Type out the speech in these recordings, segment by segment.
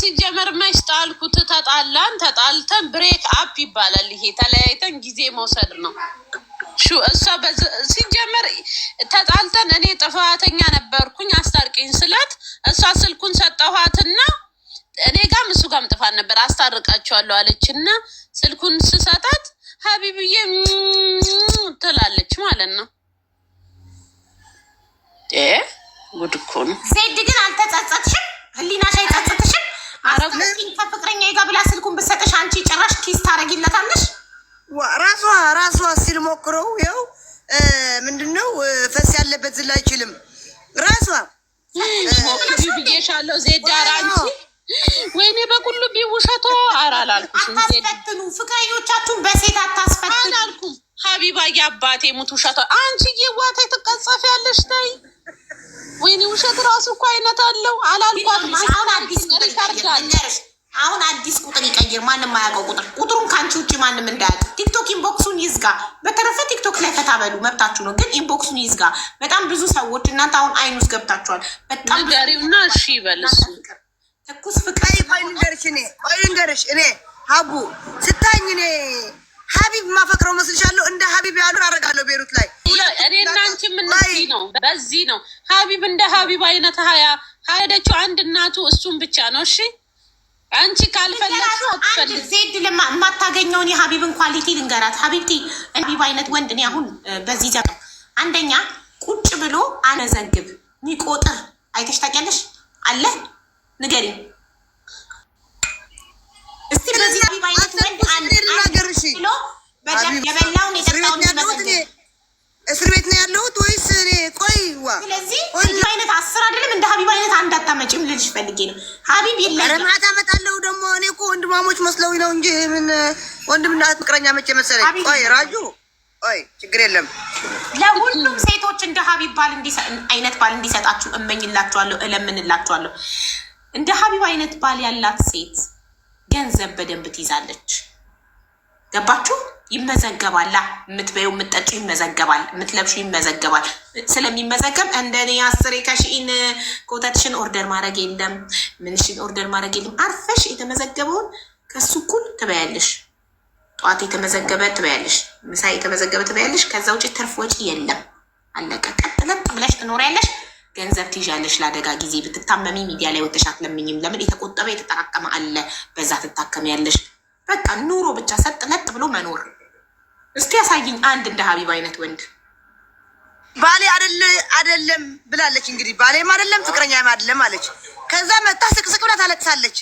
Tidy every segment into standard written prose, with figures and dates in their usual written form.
ሲጀመር ማይስጣልኩት ተጣልተን ብሬክ አፕ ይባላል። ይሄ ተለያይተን ጊዜ መውሰድ ነው። እሷ ሲጀመር ተጣልተን እኔ ጥፋተኛ ነበርኩኝ አስታርቂኝ ስላት እሷ ስልኩን ሰጠኋትና እኔ ጋም እሱ ጋም ጥፋት ነበር አስታርቃቸዋለሁ አለችና ስልኩን ስሰጣት ሀቢብዬ ትላለች ማለት ነው። ጉድ እኮ ነው። ዜድ ግን አልተጸጸትሽም? ህሊናሽ አይጸጸትሽም? አረጋግኝ ከፍቅረኛ ጋር ብላ ስልኩን ብትሰጥሽ አንቺ ጭራሽ ኪስ ታረጊለታለሽ? ራሷ ሲል ሞክረው ይኸው ምንድነው ፈስ ያለበት ዝላ አይችልም። ራሷ ብዬሻለሁ ዜድ አራንቺ ወይኔ በኩሉ ቢውሸቶ አራላልኩሽም። አታስፈትኑ ፍቅረኞቻችሁን በሴት አታስፈትኑ አላልኩም። ሀቢባ የአባቴ ሙት ውሸቶ አንቺ የዋቴ ትቀጸፊያለሽ። ተይ ወይኔ ውሸት ራሱ እኮ አይነት አለው አላልኳትም። አሁን አዲስ ቁጥር ይቀይር። ማንም ማያውቀው ቁጥሩን ከአንቺ ውጭ ማንም እንዳያውቅ። ቲክቶክ ኢንቦክሱን ይዝጋ። በተረፈ ቲክቶክ ላይ ፈታበሉ መብታችሁ ነው፣ ግን ኢንቦክሱን ይዝጋ። በጣም ብዙ ሰዎች እናንተ አሁን አይኑ ውስጥ ገብታችኋል። በጣም ገሪውና እሺ ይበልስ ትኩስ ፍቅር ልንገርሽ እኔ ሀቡ ስታኝ እኔ ሀቢብ ማፈቅረው መስልሻለሁ። እንደ ሀቢብ ያሉ አደርጋለሁ ቤሩት ላይ እኔና አንቺ ምንዚህ ነው። በዚህ ነው ሀቢብ እንደ ሀቢብ አይነት ሄደችው አንድ እናቱ እሱም ብቻ ነው። እሺ አንቺ ካልፈለግሽ አንድ ዜድ የማታገኘውን የሀቢብን ኳሊቲ ልንገራት። ሀቢብቲ ሀቢብ አይነት ወንድ እኔ አሁን በዚህ ዘመን አንደኛ ቁጭ ብሎ አነዘግብ ሚቆጥር አይተሽ ታውቂያለሽ? አለ ንገሪ እስቲ። በዚህ ሀቢብ አይነት ወንድ ብሎ በደንብ የበላውን የጠጣውን ይመዘግብ። እስር ቤት ነው ያለሁት ወይስ እኔ? ቆይዋ ስለዚህ ሀቢብ አይነት 10 አይደለም እንደ ሀቢብ አይነት አንድ አታመጪም ልልሽ ፈልጌ ነው። ሀቢብ የለም ረማታ አመጣለሁ ደግሞ እኔ እኮ ወንድማሞች መስለው ነው እንጂ ምን ወንድምና ፍቅረኛ መቼ መሰለኝ። ቆይ ራጁ ቆይ ችግር የለም። ለሁሉም ሴቶች እንደ ሀቢብ ባል አይነት ባል እንዲሰጣችሁ እመኝላችኋለሁ፣ እለምንላችኋለሁ። እንደ ሀቢብ አይነት ባል ያላት ሴት ገንዘብ በደንብ ትይዛለች። ገባችሁ? ይመዘገባላ። የምትበይው የምትጠጪው ይመዘገባል፣ የምትለብሹ ይመዘገባል። ስለሚመዘገብ እንደኔ 10 ከሺን ኮተትሽን ኦርደር ማድረግ የለም፣ ምንሽን ኦርደር ማድረግ የለም። አርፈሽ የተመዘገበውን ከሱ እኩል ትበያለሽ። ጠዋት የተመዘገበ ትበያለሽ፣ ምሳ የተመዘገበ ትበያለሽ። ከዛ ውጭ ትርፍ ወጪ የለም። አለቀ። ቀጥለጥ ብለሽ ትኖሪያለሽ። ገንዘብ ትይዣለሽ። ለአደጋ ጊዜ ብትታመሚ ሚዲያ ላይ ወጥተሽ አትለምኝም። ለምን? የተቆጠበ የተጠራቀመ አለ፣ በዛ ትታከሚያለሽ። በቃ ኑሮ ብቻ ሰጥ ለጥ ብሎ መኖር። እስቲ ያሳይኝ አንድ እንደ ሀቢብ አይነት ወንድ። ባሌ አይደለም ብላለች። እንግዲህ ባሌም አይደለም ፍቅረኛም አይደለም አለች። ከዛ መጣ ስቅስቅ ብላ ታለቅሳለች።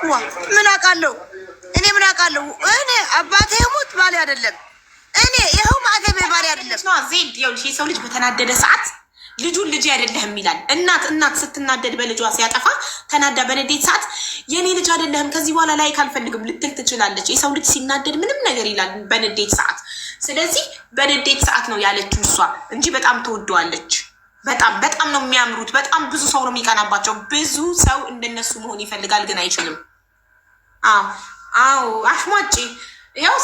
ዋ ምን አውቃለሁ እኔ ምን አውቃለሁ እኔ አባቴ ሙት ባሌ አይደለም እኔ ይኸው ማገቤ ባሌ አይደለም ነው። ዜድ ይኸውልሽ የሰው ልጅ በተናደደ ሰዓት ልጁን ልጅ አይደለህም ይላል። እናት ስትናደድ በልጇ ሲያጠፋ ተናዳ በንዴት ሰዓት የኔ ልጅ አይደለህም ከዚህ በኋላ ላይ ካልፈልግም ልትል ትችላለች። የሰው ልጅ ሲናደድ ምንም ነገር ይላል በንዴት ሰዓት። ስለዚህ በንዴት ሰዓት ነው ያለችው እሷ እንጂ በጣም ትወደዋለች። በጣም ነው የሚያምሩት። በጣም ብዙ ሰው ነው የሚቀናባቸው። ብዙ ሰው እንደነሱ መሆን ይፈልጋል ግን አይችልም። አዎ አሽሟጭ። ያው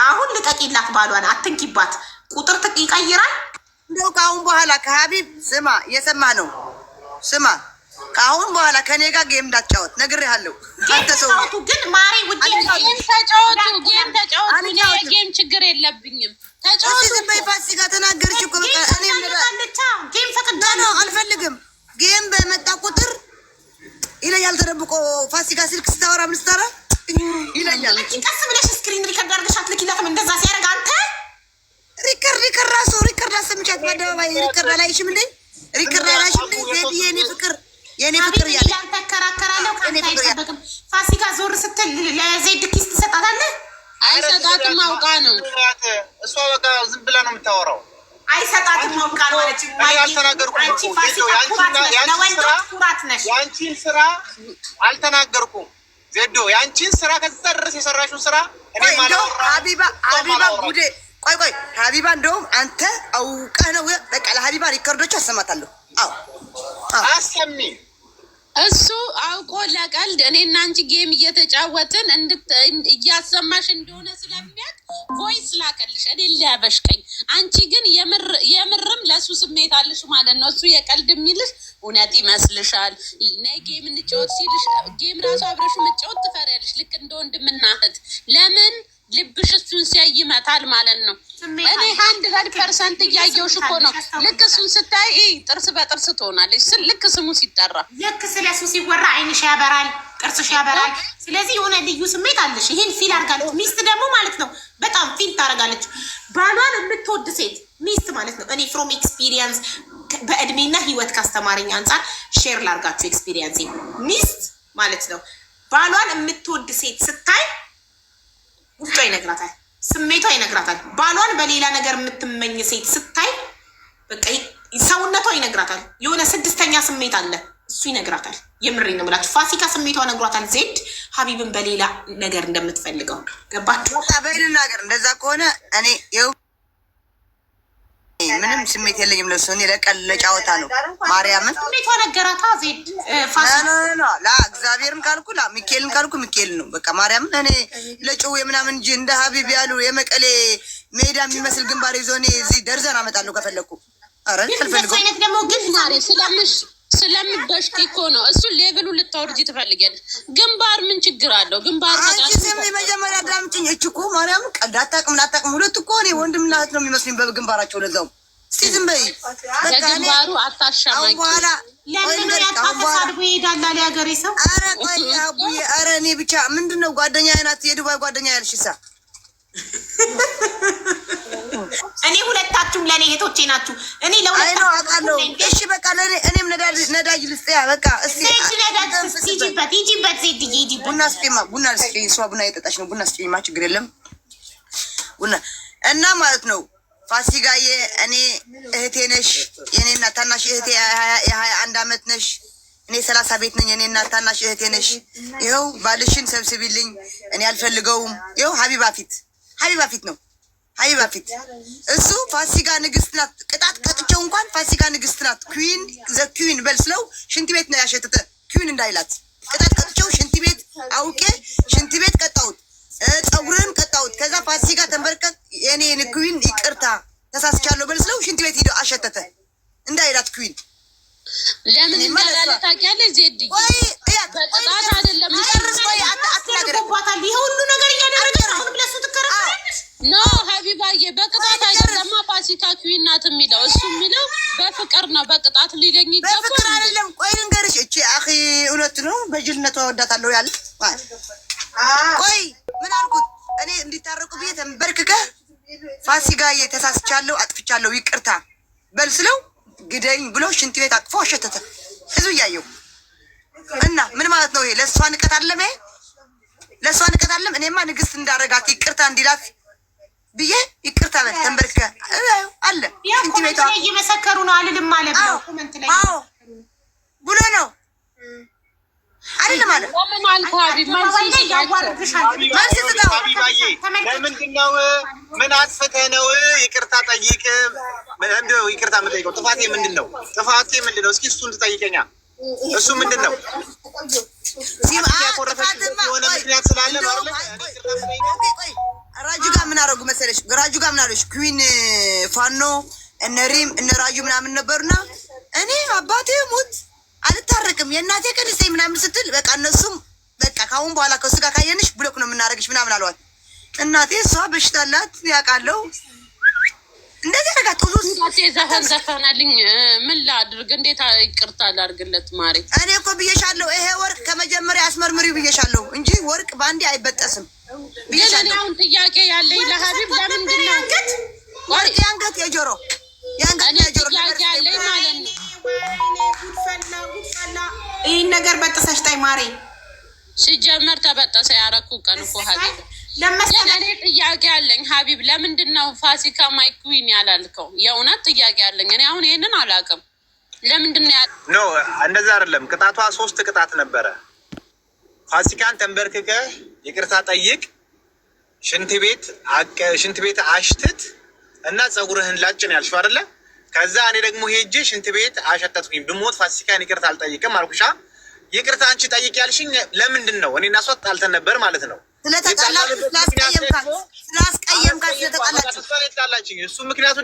አሁን ልቀቂላት፣ ባሏን አትንኪባት። ቁጥር ይቀይራል። እንደው ከአሁን በኋላ ከሀቢብ ስማ፣ እየሰማ ነው ስማ፣ ከአሁን በኋላ ከኔ ጋር ጌም እንዳትጫወት ነግሬሃለሁ። አንተ ሰው ግን ማሪ ውዴ ጌም ተጫወቱ። ጌም ችግር የለብኝም። ተጫወቱ። ፋሲካ ተናገርሽ እኮ በቃ እኔ ጌም ፈቅዳ ነው አልፈልግም። ጌም በመጣ ቁጥር ይለኛል ተደብቆ። ፋሲካ ስልክ ስታወራ ምን ስታወራ ይለኛል። ቀስ ብለሽ ስክሪን ሪከርድ አድርገሽ አትልኪላትም? እንደዛ ሲያደርግ አንተ ሪከርድ ራሱ ሪከርድ አሰምቻት በአደባባይ ሪከርድ አላይሽም እንዴ? ሪከርድ አላይሽም እንዴ? ዜድ የኔ ፍቅር ያለ ተከራከራለሁ። ከአንተ አይጠበቅም። ፋሲካ ዞር ስትል ለዜድ ኪስ ትሰጣታለህ? አይሰጣትም። አውቃ ነው እሷ በቃ ዝም ብላ ነው የምታወራው። አይሰጣትም አውቃ ነው አለች። ያንቺን ስራ አልተናገርኩም ዜዶ። ያንቺን ስራ ከዛ ድረስ የሰራሽውን ስራ እኔ ማለት ሀቢባ ጉዴ ቆይ ሀቢባ እንደውም አንተ አውቀህ ነው በቃ ለሀቢባ ሪከርዶች አሰማታለሁ። አሰሚ እሱ አውቆ ለቀልድ እኔና አንቺ ጌም እየተጫወትን እያሰማሽ እንደሆነ ስለሚያውቅ ቮይስ ላከልሽ። እኔ ሊያበሽቀኝ አንቺ ግን የምርም ለሱ ስሜት አለሽ ማለት ነው። እሱ የቀልድ የሚልሽ እውነት ይመስልሻል? ነይ ጌም እንጫወት ሲልሽ ጌም ራሱ አብረሽ መጫወት ትፈሪያለሽ፣ ልክ እንደ ወንድምና እህት። ለምን ልብሽ እሱን ሲያይ ይመታል ማለት ነው። እኔ 100% እያየሁሽ እኮ ነው። ልክ እሱን ስታይ ጥርስ በጥርስ ትሆናለች። ልክ ስሙ ሲጠራ፣ ልክ ስለሱ ሲወራ አይንሽ ያበራል፣ ጥርስሽ ያበራል። ስለዚህ የሆነ ልዩ ስሜት አለሽ። ይሄን ፊል አድርጋለች። ሚስት ደግሞ ማለት ነው በጣም ፊል ታደርጋለች። ባሏን የምትወድ ሴት ሚስት ማለት ነው። እኔ ፍሮም ኤክስፒሪየንስ በእድሜና ህይወት ካስተማረኝ አንጻር ሼር ላርጋችሁ ኤክስፒሪየንስ። ሚስት ማለት ነው ባሏን የምትወድ ሴት ስታይ ውስጧ ይነግራታል፣ ስሜቷ ይነግራታል። ባሏን በሌላ ነገር የምትመኝ ሴት ስታይ በቃ ሰውነቷ ይነግራታል። የሆነ ስድስተኛ ስሜት አለ፣ እሱ ይነግራታል። የምሬ ነው የምላችሁ። ፋሲካ ስሜቷ ነግሯታል። ዜድ ሀቢብን በሌላ ነገር እንደምትፈልገው ገባችሁ? በሌላ ነገር እንደዛ ከሆነ እኔ ምንም ስሜት የለኝም ለሱ። እኔ ለጫወታ ነው። ማርያምን ስሜቷ ነገራታ። ዜድ እግዚአብሔርን ካልኩ ሚካኤልን ካልኩ ሚካኤል ነው በቃ። ማርያምን እኔ ለጭው የምናምን እንጂ እንደ ሀቢብ ያሉ የመቀሌ ሜዳ የሚመስል ግንባር ይዞ እኔ እዚህ ደርዘን አመጣለሁ ከፈለግኩ። ኧረ አልፈልገውም። አይነት ደግሞ ግን ማሪ ስለምበሽቂ እኮ ነው። እሱ ሌቭሉ ልታወርጂ ትፈልጊያለሽ። ግንባር ምን ችግር አለው? ግንባር መጀመሪያ ዳምጭኝ። እች እኮ ማርያም ቀልድ አታውቅም ላታውቅም። ሁለት እኮ እኔ ወንድምና እህት ነው የሚመስሉኝ በግንባራቸው። ለዛው እስቲ ዝም በይ በግንባሩ አታሻማኝ። በኋላ ለምን ያታፈሳድቦ ይሄዳል አለ ሀገሬ ሰው። ኧረ ቆይ አቡዬ፣ ኧረ እኔ ብቻ ምንድን ነው ጓደኛ ናት፣ የዱባይ ጓደኛ ያልሽሳ። እኔ ሁለታችሁም ለእኔ እህቶቼ ናችሁ። እኔ ለሁለታችሁ አውቃለሁ። እሺ በቃ እኔም ነዳጅ ልስጥያ በቃ። እስቲ ሂጂበት ዜድዬ፣ ሂጂበት። ቡና ስጪኝ። እሷ ቡና እየጠጣች ነው። ቡና ስጪኝማ፣ ችግር የለም ቡና። እና ማለት ነው ፋሲካዬ፣ እኔ እህቴ ነሽ። የኔና ታናሽ እህቴ የ21 ዓመት ነሽ። እኔ 30 ቤት ነኝ። የኔና ታናሽ እህቴ ነሽ። ይኸው ባልሽን ሰብስቢልኝ። እኔ አልፈልገውም። ይኸው ሀቢባ ፊት ነው ሀቢባ ፊት። እሱ ፋሲካ ንግስት ናት። ቅጣት ቀጥቼው እንኳን ፋሲካ ንግስት ናት። ኩዊን በል ስለው ሽንት ቤት ነው ያሸተተ። ኩዊን እንዳይላት ቅጣት ቀጥቼው ሽንት ቤት አውቄ ሽንት ቤት ቀጣሁት። ፀጉርህን ቀጣሁት። ከዛ ፋሲካ ተንበርከክ የኔ ኩዊን ይቅርታ ተሳስቻለሁ በል ስለው ሽንት ቤት ሂዶ አሸተተ። እንዳይላት ኩዊን ለምን እንዳላለ ታውቂያለሽ? ዜድዬ በቅጣት አይደለም አትናገርባታል። ይሄ ሁሉ ነገር እያደረገች አሁን ብለሱ ትከራከራለች። ኖ ሀቢባዬ በቅጣት አይደለም። ፋሲካ ኩዊን ናት የሚለው እሱ የሚለው በፍቅር ነው። በቅጣት ሊለኝ ይገባል። በፍቅር አይደለም። ቆይ ልንገርሽ፣ እቺ አኺ እውነት ነው። በጅልነቷ ወዳታለሁ ያለ ቆይ ምን አልኩት እኔ እንዲታረቁ ብዬ ተንበርክከህ ፋሲካዬ ተሳስቻለሁ፣ አጥፍቻለሁ፣ ይቅርታ በል ስለው ግደኝ ብሎ ሽንት ቤት አቅፎ አሸተተ። ህዝብ እያየው እና ምን ማለት ነው ይሄ? ለእሷ ንቀት አለም። ይሄ ለእሷ ንቀት አለም። እኔማ ንግስት እንዳረጋት ይቅርታ እንዲላት ብዬ ይቅርታ በል ተንበርከ አለ ሽንት ቤቷ እየመሰከሩ ነው። አልልም ማለት ነው ብሎ ነው አይደለም ማለት ምን አልኩ? ሀቢብ ለምንድን ነው ምን አጥፍተህ ነው ይቅርታ ጠይቅ። እንደው ይቅርታ የምጠይቀው ጥፋቴ ምንድን ነው? ጥፋቴ ምንድን ነው? እስኪ እሱን ትጠይቀኛ። እሱ ምንድን ነው? የሆነ ምክንያት ስላለ ነው አይደል? ራጁ ጋር ምን አደረጉ መሰለሽ? ራጁ ጋር ምን አለሽ? ኩዊን ፋኖ እነ ሪም እነ ራጁ ምናምን ነበሩና እኔ አባቴ ሙት አልታረቅም የእናቴ ቅድስቴ ምናምን ስትል በቃ እነሱም በቃ ካሁን በኋላ ከሱ ጋር ካየንሽ ብሎክ ነው የምናደርግሽ ምናምን አለዋት። እናቴ እሷ በሽታ አላት ያውቃለሁ። እንደዚህ አደረጋት። እናቴ ዘፈናልኝ ምን ላድርግ? እንዴት ይቅርታ ላድርግለት? ማሪ እኔ እኮ ብዬሻለሁ፣ ይሄ ወርቅ ከመጀመሪያ አስመርምሪው ብዬሻለሁ እንጂ ወርቅ በአንዴ አይበጠስም ብዬሻለሁ። ግን አሁን ጥያቄ ያለኝ ለሀቢብ ለምንድን ነው ወርቅ የአንገት የጆሮ ጥያቄ ያለኝ ማለት ነው። ይህን ነገር በጥሰሽ ጣይ ማሬ። ሲጀመር ተበጠሰ ያረኩ ቀን እኮ ሀቢብ እኔ ጥያቄ አለኝ ሀቢብ፣ ለምንድን ነው ፋሲካ ማይ ኩዊን ያላልከው? የእውነት ጥያቄ አለኝ እኔ አሁን ይሄንን አላውቅም። ለምንድን ነው ኖ እንደዛ አይደለም። ቅጣቷ 3 ቅጣት ነበረ። ፋሲካን ተንበርክከህ ይቅርታ ጠይቅ፣ ሽንት ቤት አሽትት እና ፀጉርህን ላጭ ነው ያልሽው አይደለ? ከዛ እኔ ደግሞ ሄጄ ሽንት ቤት አሸተትኩኝ። ብሞት ፋሲካን ይቅርታ አልጠይቅም አልኩሻ። ይቅርታ አንቺ ጠይቅ ያልሽኝ ለምንድን ነው? እኔ እና እሷ ጣልተን ነበር ማለት ነው። ስለተጣላችሁ ስላስቀየምካት ስለተጣላችሁ እሱ ምክንያቱ